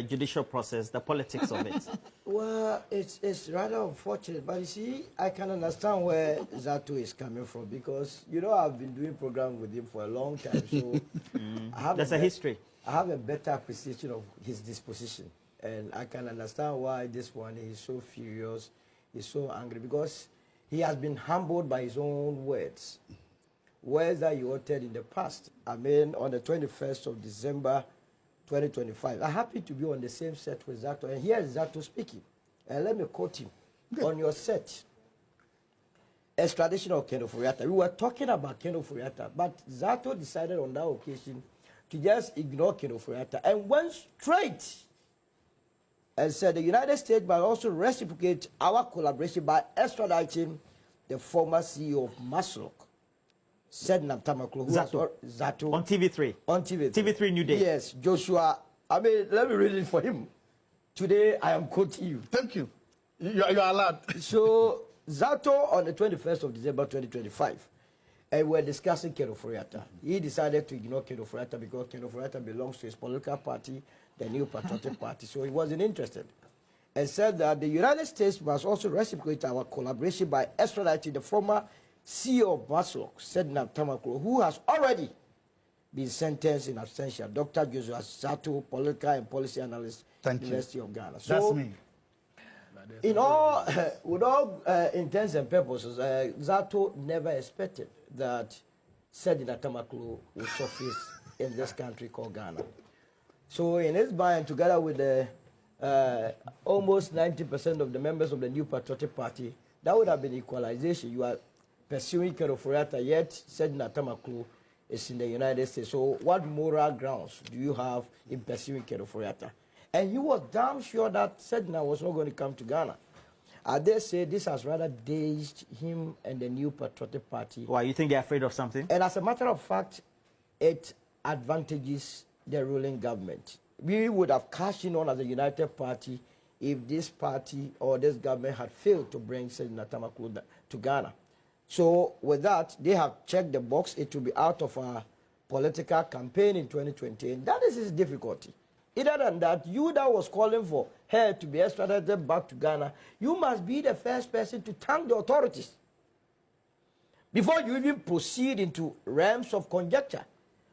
judicial process, the politics of it? Well, it's rather unfortunate, but you see, I can understand where Zaato is coming from because, you know, I've been doing programs with him for a long time, so There's a history. I have a better appreciation of his disposition, and I can understand why this one is so furious, he's so angry, because he has been humbled by his own words that he uttered in the past. I mean, on the 21st of December, 2025. I'm happy to be on the same set with Zaato, and here is Zaato speaking. And let me quote him. Okay. On your set, extradition of Ken Ofori-Atta. We were talking about Ken Ofori-Atta, but Zaato decided on that occasion to just ignore Ken Ofori-Atta and went straight and said the United States must also reciprocate our collaboration by extraditing the former CEO of Maslok, Sedina Tamakloe, Zaato. On TV3. On TV3. TV3 New Day. Yes, Joshua. I mean, let me read it for him. Today, I am quoting you. Thank you. You are allowed. So, Zaato on the 21st of December 2025, and we're discussing Ken Ofori-Atta. He decided to ignore Ken Ofori-Atta because Ken Ofori-Atta belongs to his political party, the New Patriotic Party, so he wasn't interested. And said that the United States must also reciprocate our collaboration by extraditing the former CEO of Maslok, Sedina Tamakloe, who has already been sentenced in absentia. Dr. Joshua Zaato, political and policy analyst, University of Ghana. So, that's me. In all, with all intents and purposes, Zaato never expected that Sedina Tamakloe would surface in this country called Ghana. So, in his mind, together with the almost 90% of the members of the New Patriotic Party, that would have been equalization. You are pursuing Ken Ofori-Atta, yet Sedina Tamakloe is in the United States. So what moral grounds do you have in pursuing Ken Ofori-Atta? And he was damn sure that Sedina was not going to come to Ghana. I dare say this has rather dazed him and the New Patriotic Party. Why, you think they're afraid of something? And as a matter of fact, it advantages the ruling government. We would have cashed in on as a united party if this party or this government had failed to bring Sedina Tamakloe to Ghana. So with that, they have checked the box. It will be out of our political campaign in 2020. And that is his difficulty. Other than that, you that was calling for her to be extradited back to Ghana, you must be the first person to thank the authorities before you even proceed into realms of conjecture.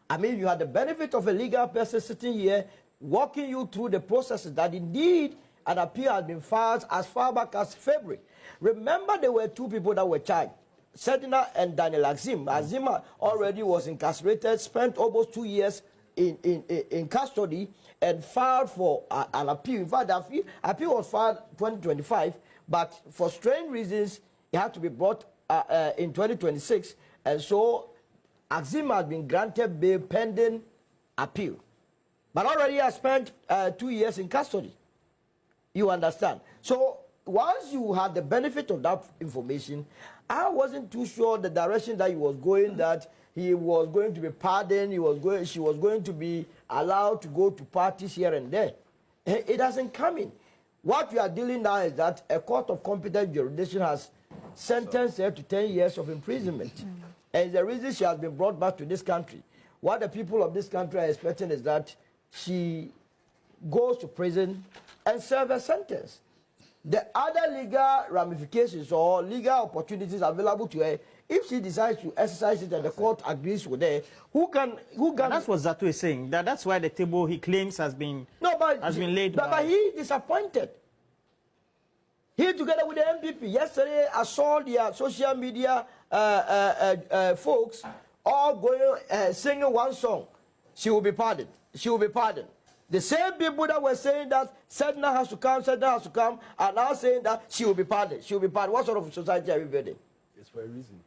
I mean, you had the benefit of a legal person sitting here walking you through the processes that indeed an appeal has been filed as far back as February. Remember, there were two people that were charged. Sedina and Daniel Azim. Azim already was incarcerated, spent almost 2 years in custody, and filed for an appeal. In fact, the appeal was filed 2025, but for strange reasons, it had to be brought in 2026. And so, Azim has been granted bail pending appeal. But already has spent 2 years in custody. You understand? So, once you had the benefit of that information, I wasn't too sure the direction that he was going, that he was going to be pardoned, she was going to be allowed to go to parties here and there. It hasn't come in. What we are dealing now is that a court of competent jurisdiction has sentenced her to 10 years of imprisonment. And the reason she has been brought back to this country, what the people of this country are expecting is that she goes to prison and serve a sentence. The other legal ramifications or legal opportunities available to her, if she decides to exercise it and the court agrees with her, who can? That's what Zaato is saying. That's why the table he claims has been laid. But he is disappointed. He, together with the MPP, yesterday I saw their social media folks all going singing one song. She will be pardoned. She will be pardoned. The same people that were saying that Sedina has to come, are now saying that she will be pardoned. She will be pardoned. What sort of society are we building? It's for a reason.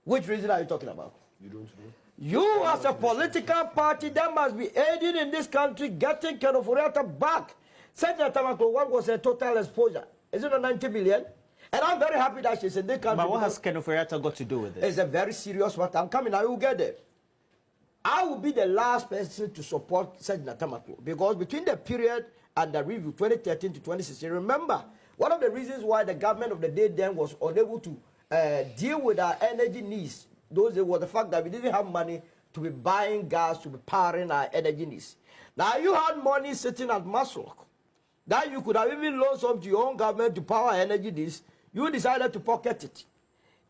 Which reason are you talking about? You don't know. You, as a political party that must be aiding in this country, getting Ken Ofori-Atta back. Sedina Tamakloe, what was her total exposure? Is it not 90 billion? And I'm very happy that she's in this country. But what has Ken Ofori-Atta got to do with it? It's a very serious matter. I'm coming, I will get there. I will be the last person to support Sedina Tamakloe because between the period and the review 2013 to 2016, remember, one of the reasons why the government of the day then was unable to deal with our energy needs, was the fact that we didn't have money to be buying gas, to be powering our energy needs. Now, you had money sitting at Maslok. that you could have even loaned some to your own government to power energy this, you decided to pocket it.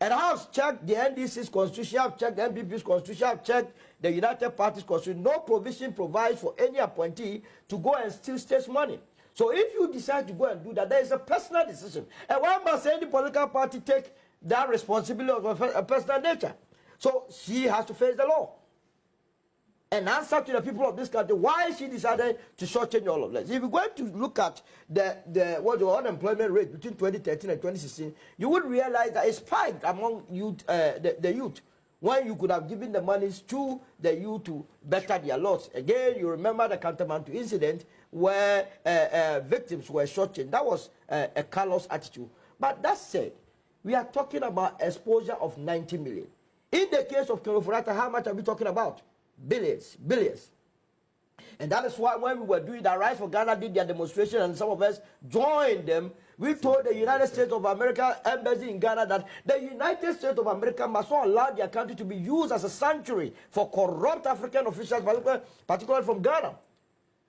And I have checked the NDC's constitution, I have checked the MPP's constitution, I have checked the United Party's constitution. No provision provides for any appointee to go and steal state money. So if you decide to go and do that, there is a personal decision. And why must any political party take that responsibility of a personal nature? So she has to face the law and answer to the people of this country why she decided to shortchange all of this. If you're going to look at the unemployment rate between 2013 and 2016, you would realize that it spiked among youth, the youth, when you could have given the monies to the youth to better their loss. Again, you remember the Kantamanto incident where victims were shortchanged. That was a callous attitude. But that said, we are talking about exposure of 90 million. In the case of Kenofurata, how much are we talking about? Billions, billions. And that is why when we were doing that, Rise for Ghana did their demonstration and some of us joined them, we told the United States of America embassy in Ghana that the United States of America must not allow their country to be used as a sanctuary for corrupt African officials, particularly from Ghana.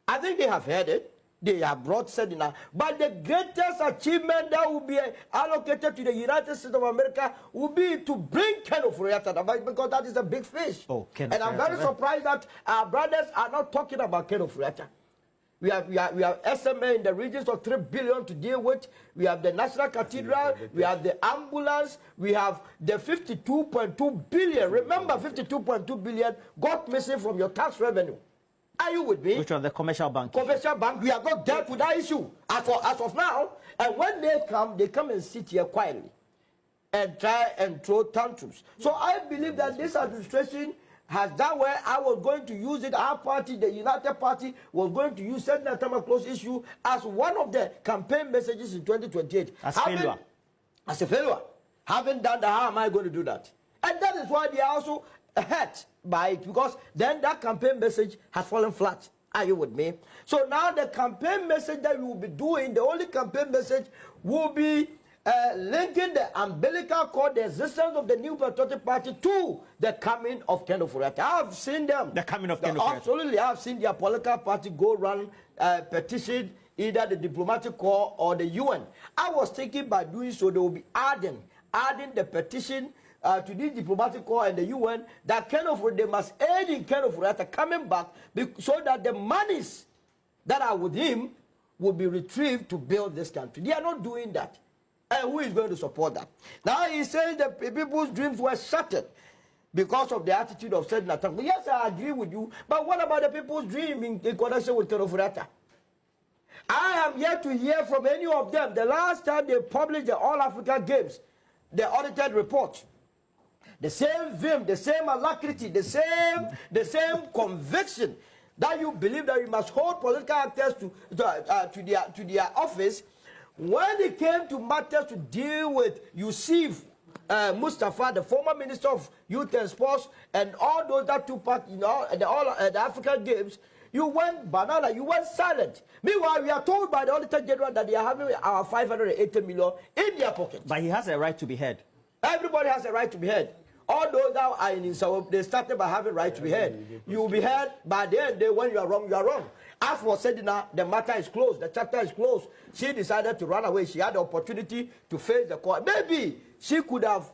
I think they have heard it. They have brought Sedina. But the greatest achievement that will be allocated to the United States of America will be to bring Ken Ofori-Atta, because that is a big fish. Oh, Ken and I'm very surprised that our brothers are not talking about Ken Ofori-Atta. We have SMA in the regions of 3 billion to deal with. We have the National Cathedral. We have the ambulance. We have the 52.2 billion. Remember, 52.2 billion got missing from your tax revenue. Are you with me? Which was the commercial bank? Commercial bank. We have not dealt with that issue as of now. And when they come and sit here quietly and try and throw tantrums. So I believe that this administration has done where I was going to use it. Our party, the United Party, was going to use Sedina Tamakloe's issue as one of the campaign messages in 2028. As failure. As a failure. Having done that, how am I going to do that? And that is why they are also hurt by it, because then that campaign message has fallen flat. Are you with me? So now the campaign message that we will be doing, the only campaign message will be linking the umbilical cord, the existence of the New Patriotic Party, to the coming of Ken Ofori-Atta. I have seen them. The coming of Ken Ofori-Atta. Absolutely, I have seen their political party go run petition either the diplomatic corps or the UN. I was thinking by doing so, they will be adding the petition to the diplomatic corps and the UN that they must aid in Ken Ofori-Atta coming back, so that the monies that are with him will be retrieved to build this country. They are not doing that. And who is going to support that? Now he says that people's dreams were shattered because of the attitude of Sedina Tamakloe. Yes, I agree with you, but what about the people's dream in connection with Ken Ofori-Atta? I am yet to hear from any of them. The last time they published the All Africa Games, the audited report, the same vim, the same alacrity, the same conviction that you believe that you must hold political actors to their office. When it came to matters to deal with Yusuf Mustafa, the former Minister of Youth and Sports, and all those that took part in the African Games, you went banana, you went silent. Meanwhile, we are told by the Auditor General that they are having our 580 million in their pocket. But he has a right to be heard. Everybody has a right to be heard. All those that are in Insawam, they started by having right to be heard. You will be heard by the end. When you are wrong, you are wrong. As for Sedina, the matter is closed. The chapter is closed. She decided to run away. She had the opportunity to face the court. Maybe she could have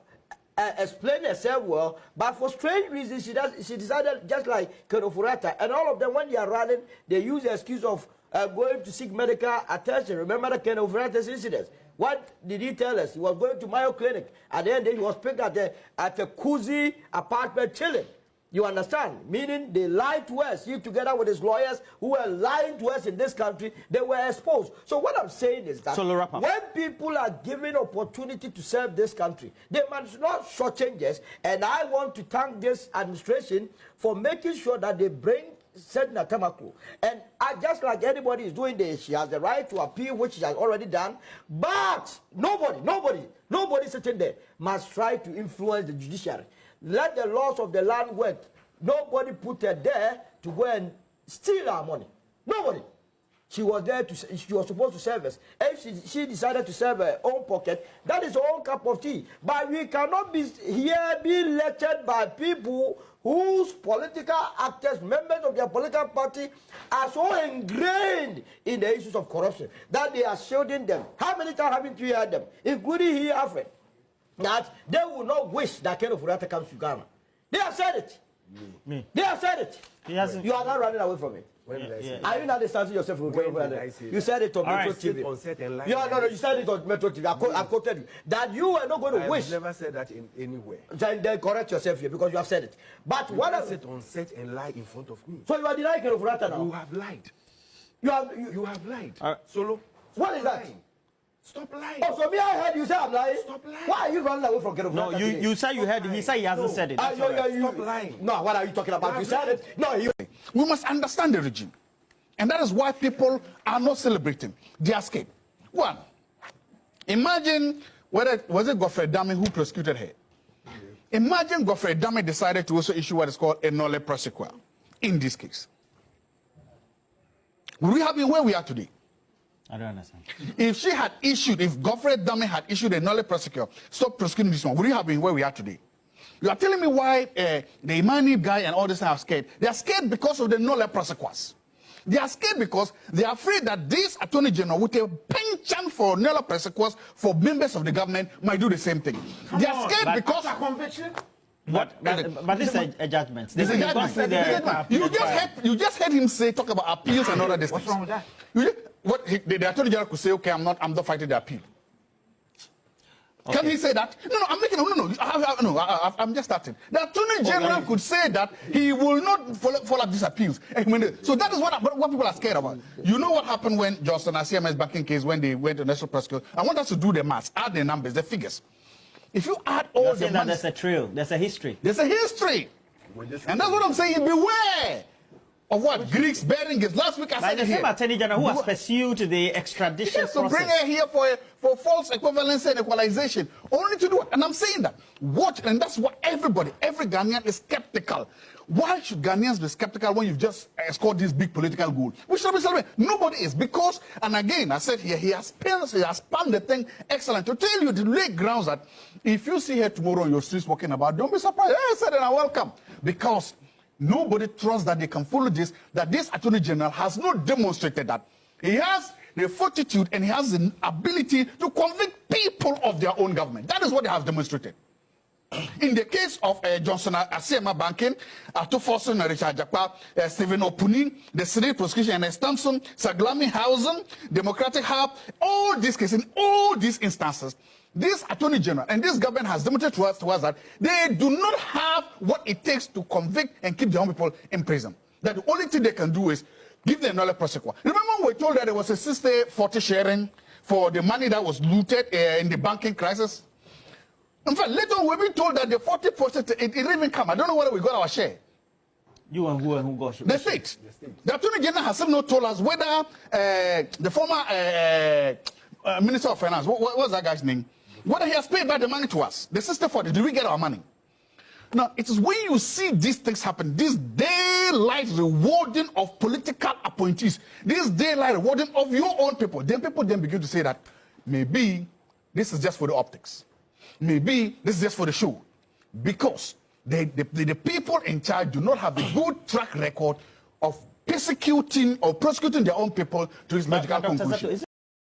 explained herself well, but for strange reasons, she decided, just like Ken Ofori-Atta, and all of them, when they are running, they use the excuse of going to seek medical attention. Remember the Ken Ofori-Atta's incidents? What did he tell us? He was going to Mayo Clinic. At the end, he was picked at a cozy apartment chilling. You understand? Meaning they lied to us. He, together with his lawyers who were lying to us in this country, they were exposed. So what I'm saying is that when people are given opportunity to serve this country, they must not shortchange us. And I want to thank this administration for making sure that they bring Sedina Tamakloe. And just like anybody is doing this, she has the right to appeal, which she has already done. But nobody sitting there must try to influence the judiciary. Let the laws of the land work. Nobody put her there to go and steal our money. Nobody. She was there to. She was supposed to serve us. If she decided to serve her own pocket, that is her own cup of tea. But we cannot be here being lectured by people whose political actors, members of their political party, are so ingrained in the issues of corruption that they are shielding them. How many times haven't we heard them, including here, Alfred, that they will not wish that Ken Ofori-Atta comes to Ghana? They have said it. Me. They have said it. He hasn't. You are not running away from it. When did I say Are you not distancing yourself from When did I say You that? said it on Metro right, TV. on set and lie. You said it on Metro TV. I quoted you. That you were not going to I wish. have never said that in anywhere. Then correct yourself here because you have said it. But You what never else? sit on set and lie in front of me. So you are denying Ken Ofori-Atta You now? have lied. You You have lied. Solo. What is stop that? lying. Stop lying. Oh, so me, I heard you say I'm lying. Stop lying. Why are you running away from Ken No, Ofori-Atta today? you said you heard. He said he hasn't said it. That's all right. Stop lying. No, what are you talking about? You said it. No, you. We must understand the regime. And that is why people are not celebrating their escape. One, imagine whether was it Godfrey Dame who prosecuted her. Imagine Godfrey Dame decided to also issue what is called a nolle prosequa in this case. Would we have been where we are today? I don't understand. If she had issued, if Godfrey Dame had issued a nolle prosequa, stop prosecuting this one, would we have been where we are today? You are telling me why the Imani guy and all this are scared? They are scared because of the nolle prosequas. They are scared because they are afraid that this Attorney General, with a penchant for nolle prosequas for members of the government, might do the same thing. They are scared because After conviction? But this is a judgment. This is a You've gone judgment. through the- You just heard him say, talk about appeals and all of this. What's wrong with that? The Attorney General could say, okay, I'm not fighting the appeal. Okay. Can he say that? I'm just starting. The Attorney General could say that he will not follow up these appeals. So that is what people are scared about. You know what happened when Johnson Asiama's backing case, when they went to national prosecution? I want us to do the maths, add the numbers, the figures. If you add all You're the saying that money, there's a trail, there's a history. there's a history. And that's what I'm saying. Beware of what Greeks bearing is. Last week I By said the it here. same Attorney General who has pursued the extradition Yes, so process. bring her here for false equivalency and equalization. Only to do it. And I'm saying that. Watch, and that's what every Ghanaian is skeptical. Why should Ghanaians be skeptical when you've just scored this big political goal? We should be celebrating. Nobody is. Because, and again, I said here, he has spanned the thing excellent. To tell you, the lay grounds that if you see her tomorrow on your streets walking about, don't be surprised. Hey, Sedina, welcome. Because nobody trusts that they can follow this, that this Attorney General has not demonstrated that. He has the fortitude and he has the ability to convict people of their own government. That is what they have demonstrated. In the case of Johnson Asiama banking, Atufosun, Richard Jakpa, Stephen Opuni, the Senate prosecution and Thompson, Saglami Housing, Democratic Hub, all these cases, in all these instances, this Attorney General and this government has demonstrated to us that they do not have what it takes to convict and keep their own people in prison. That the only thing they can do is give them another prosecutor. Remember we were told that there was a 60-40 sharing for the money that was looted in the banking crisis? In fact, later on we've been told that the 40%, it didn't even come. I don't know whether we got our share. You and who got The state. The Attorney General has still not told us whether the former Minister of Finance, what was that guy's name? Whether he has paid back the money to us. The 60-40, did we get our money? Now, it is when you see these things happen, this daylight rewarding of political appointees, this daylight rewarding of your own people, then people then begin to say that maybe this is just for the optics. Maybe this is just for the show. Because the people in charge do not have a good track record of persecuting or prosecuting their own people to this logical Dr. conclusion. Zaato,